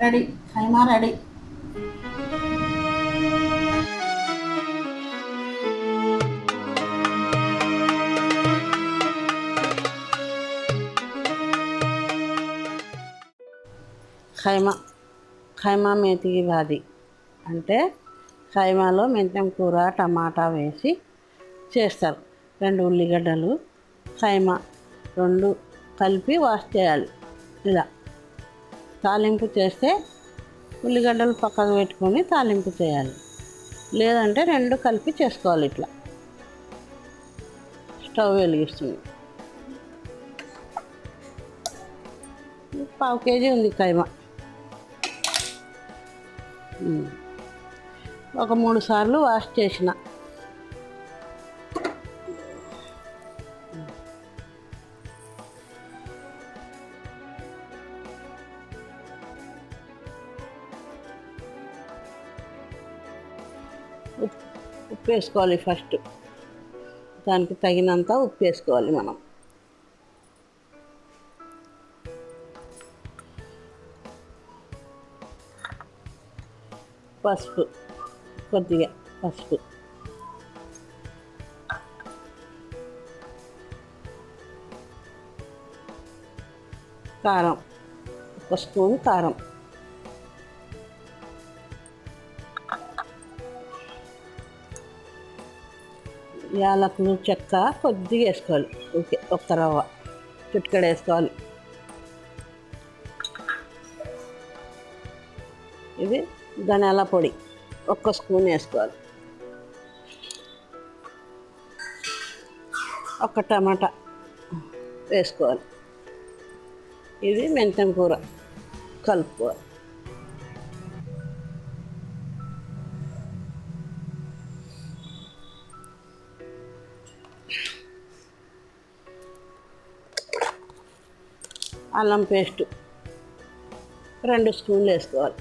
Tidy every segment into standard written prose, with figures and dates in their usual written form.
Ready. ఖైమా ready. ఖైమా ఖైమా మేతి భాజీ అంటే ఖైమాలో మెంతం కూర టమాటా వేసి చేస్తారు. 2 ఉల్లిగడ్డలు ఖైమా 2 కలిపి వాష్ చేయాలి. ఇలా తాలింపు చేస్తే ఉల్లిగడ్డలు పక్కకు పెట్టుకొని తాలింపు చేయాలి. లేదంటే 2 కలిపి చేసుకోవాలి. ఇట్లా స్టవ్ వెలిగిస్తుంది. 1/2 కేజీ ఉంది ఖైమా. ఒక 3 సార్లు వాష్ చేసిన. ఉప్పు వేసుకోవాలి. ఫస్ట్ దానికి తగినంత ఉప్పు వేసుకోవాలి మనం. పసుపు, కొద్దిగా పసుపు, కారం, 1 స్పూన్ కారం, యాలకులు, చెక్క కొద్దిగా వేసుకోవాలి. ఓకే, 1 రవ్వ చిటికెడు వేసుకోవాలి. ఇది ధనియాల పొడి 1 స్పూన్ వేసుకోవాలి. 1 టమాటా వేసుకోవాలి. ఇది మెంతం కూర కలుపుకోవాలి. అల్లం పేస్ట్ 2 స్పూన్లు వేసుకోవాలి.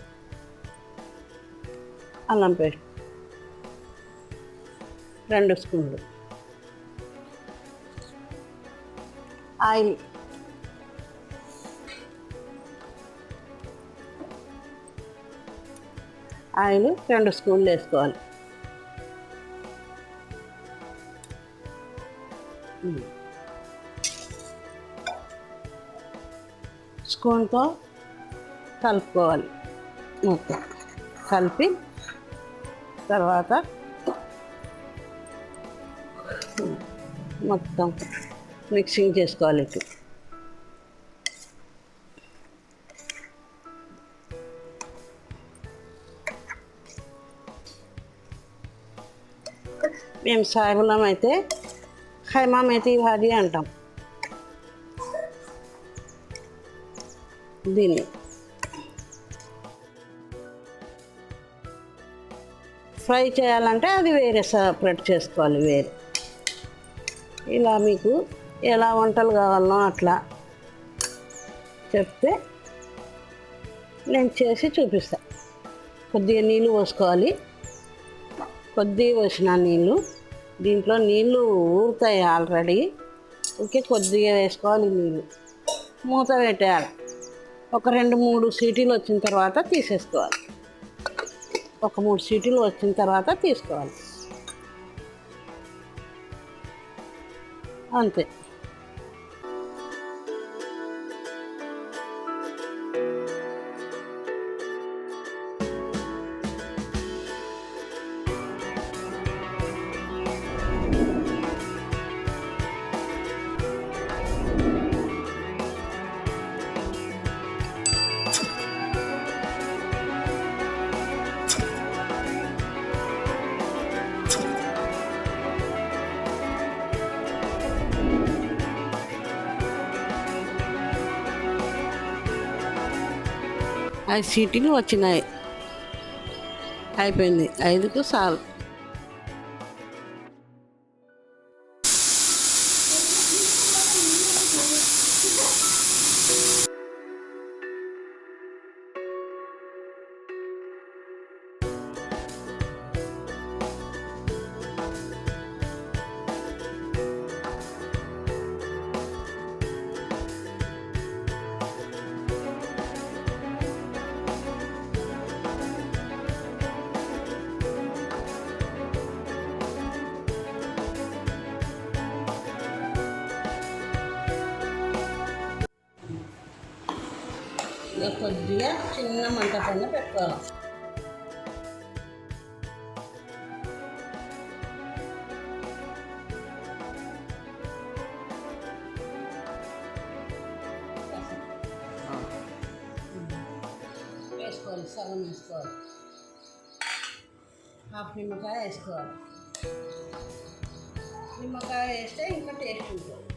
అల్లం పేస్ట్ 2 స్పూన్లు. ఆయిల్ ఆయిల్ 2 స్పూన్లు వేసుకోవాలి. స్పూన్తో కలుపుకోవాలి. మొత్తం కలిపి తర్వాత మొత్తం మిక్సింగ్ చేసుకోవాలి. ఇటు మేము సాయిబులం అయితే ఖైమా మేతి భాజీ అంటాం దీన్ని. ఫ్రై చేయాలంటే అది వేరే సపరేట్ చేసుకోవాలి. వేరే ఇలా మీకు ఎలా వంటలు కావాలనో అట్లా చెప్తే నేను చేసి చూపిస్తాను. కొద్దిగా నీళ్ళు పోసుకోవాలి. కొద్దిగా పోసిన నీళ్ళు, దీంట్లో నీళ్ళు ఊరుతాయి ఆల్రెడీ. ఓకే, కొద్దిగా వేసుకోవాలి నీళ్ళు. మూత పెట్టేయాలి. ఒక 2-3 సీటీలు వచ్చిన తర్వాత తీసేసుకోవాలి. ఒక 3 సీటీలు వచ్చిన తర్వాత తీసుకోవాలి. అంతే. ఐదు సీటీలు వచ్చినాయి. అయిపోయింది. 5కు చాలు. ఇక కొద్దిగా చిన్న మంట పైన పెట్టుకోవాలి. వేసుకోవాలి, సగం వేసుకోవాలి. హాఫ్ నిమ్మకాయ వేసుకోవాలి. నిమ్మకాయ వేస్తే ఇంకా టేస్ట్ ఉంటుంది.